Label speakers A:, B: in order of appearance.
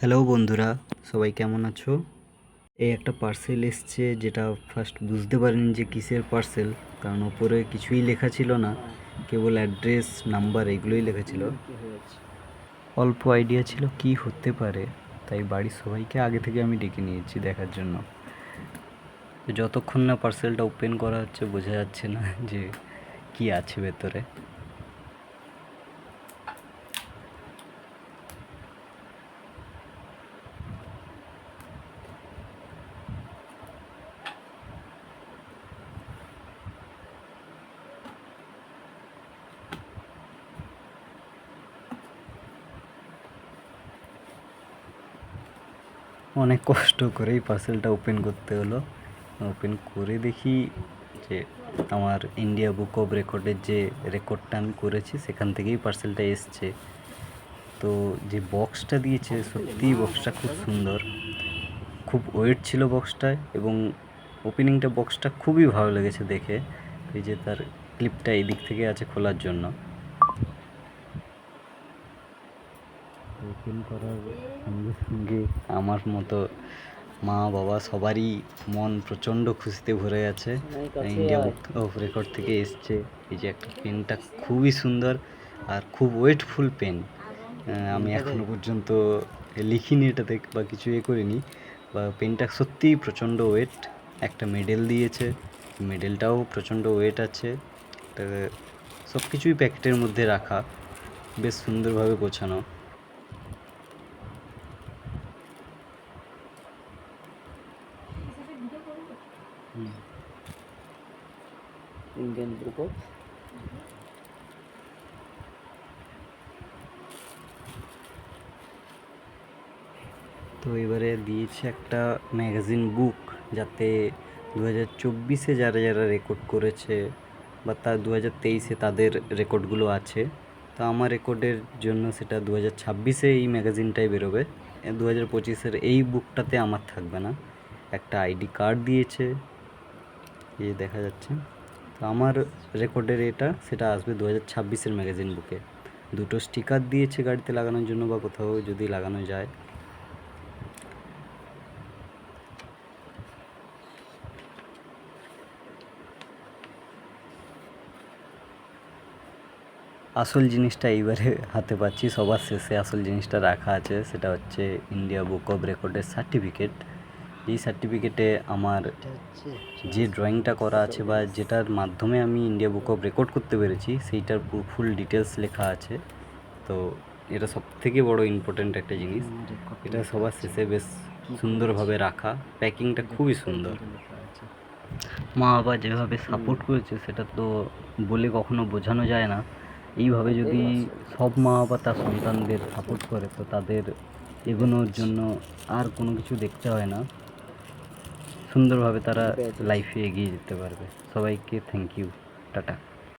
A: Hello বন্ধুরা, সবাই কেমন আছো? এই একটা পার্সেল এসছে, যেটা ফার্স্ট বুঝতে পারিনি যে কিসের পার্সেল, কারণ ওপরে কিছুই লেখা ছিল না, কেবল অ্যাড্রেস নাম্বার এগুলোই লেখা ছিল। অল্প আইডিয়া ছিল কি হতে পারে, তাই বাড়ির সবাইকে আগে থেকে আমি ডেকে নিয়েছি দেখার জন্য। তো যতক্ষণ না পার্সেলটা ওপেন করা হচ্ছে বোঝা যাচ্ছে না যে কি আছে ভেতরে। অনেক কষ্ট করেই পার্সেলটা ওপেন করতে হলো। ওপেন করে দেখি যে আমার ইন্ডিয়া বুক অফ রেকর্ডের যে রেকর্ডটা আমি করেছি সেখান থেকেই পার্সেলটা এসছে। তো যে বক্সটা দিয়েছে, সত্যিই বক্সটা খুব সুন্দর, খুব ওয়েট ছিল বক্সটায়, এবং ওপেনিংটা বক্সটা খুবই ভালো লেগেছে দেখে। এই যে তার ক্লিপটা এই দিক থেকে আছে খোলার জন্য। ওপেন করার সঙ্গে সঙ্গে আমার মতো মা বাবা সবারই মন প্রচণ্ড খুশিতে ভরে গেছে। ইন্ডিয়া বুক অফ রেকর্ড থেকে এসছে। এই যে একটা পেনটা খুবই সুন্দর আর খুব ওয়েটফুল পেন। আমি এখনও পর্যন্ত লিখিনি এটাতে বা কিছু করিনি, বা পেনটা সত্যিই প্রচণ্ড ওয়েট। একটা মেডেল দিয়েছে, মেডেলটাও প্রচণ্ড ওয়েট আছে। সব কিছুই প্যাকেটের মধ্যে রাখা, বেশ সুন্দরভাবে গোছানো।
B: ইন্ডিয়ান বুক অফ
A: তো এবারে দিয়েছে একটা ম্যাগাজিন বুক, যাতে 2024-এ যারা যারা রেকর্ড করেছে বা 2023-এ তাদের রেকর্ডগুলো আছে। তো আমার রেকর্ডের জন্য সেটা 2026-এ এই ম্যাগাজিনটাই বেরোবে। 2025-এর এই বুকটাতে আমার থাকবে না। একটা আইডি কার্ড দিয়েছে, এই দেখা যাচ্ছে। তো আমার রেকর্ডের সেটা আসবে 2026-এর ম্যাগাজিন বুকে। দুটো স্টিকার দিয়েছে গাড়িতে লাগানোর জন্য বা কোথাও যদি লাগানো যায়। আসল জিনিসটা এইবারে হাতে পাচ্ছি, সবার শেষে আসল জিনিসটা রাখা আছে। সেটা হচ্ছে ইন্ডিয়া বুক অফ রেকর্ডের সার্টিফিকেট। এই সার্টিফিকেটে আমার যে ড্রয়িংটা করা আছে বা যেটার মাধ্যমে আমি ইন্ডিয়া বুক অফ রেকর্ড করতে পেরেছি, সেইটার ফুল ডিটেলস লেখা আছে। তো এটা সবথেকে বড় ইম্পর্ট্যান্ট একটা জিনিস। এটা সবার শেষে বেশ সুন্দরভাবে রাখা, প্যাকিংটা খুবই সুন্দর। মা বাবা যেভাবে সাপোর্ট করেছে সেটা তো বলে কখনো বোঝানো যায় না। এইভাবে যদি সব মা বাবা তার সন্তানদের সাপোর্ট করে, তো তাদের এগোনোর জন্য আর কোনো কিছু দেখতে হয় না, সুন্দরভাবে তারা লাইফে এগিয়ে যেতে পারবে। সবাইকে থ্যাংক ইউ, টাটা।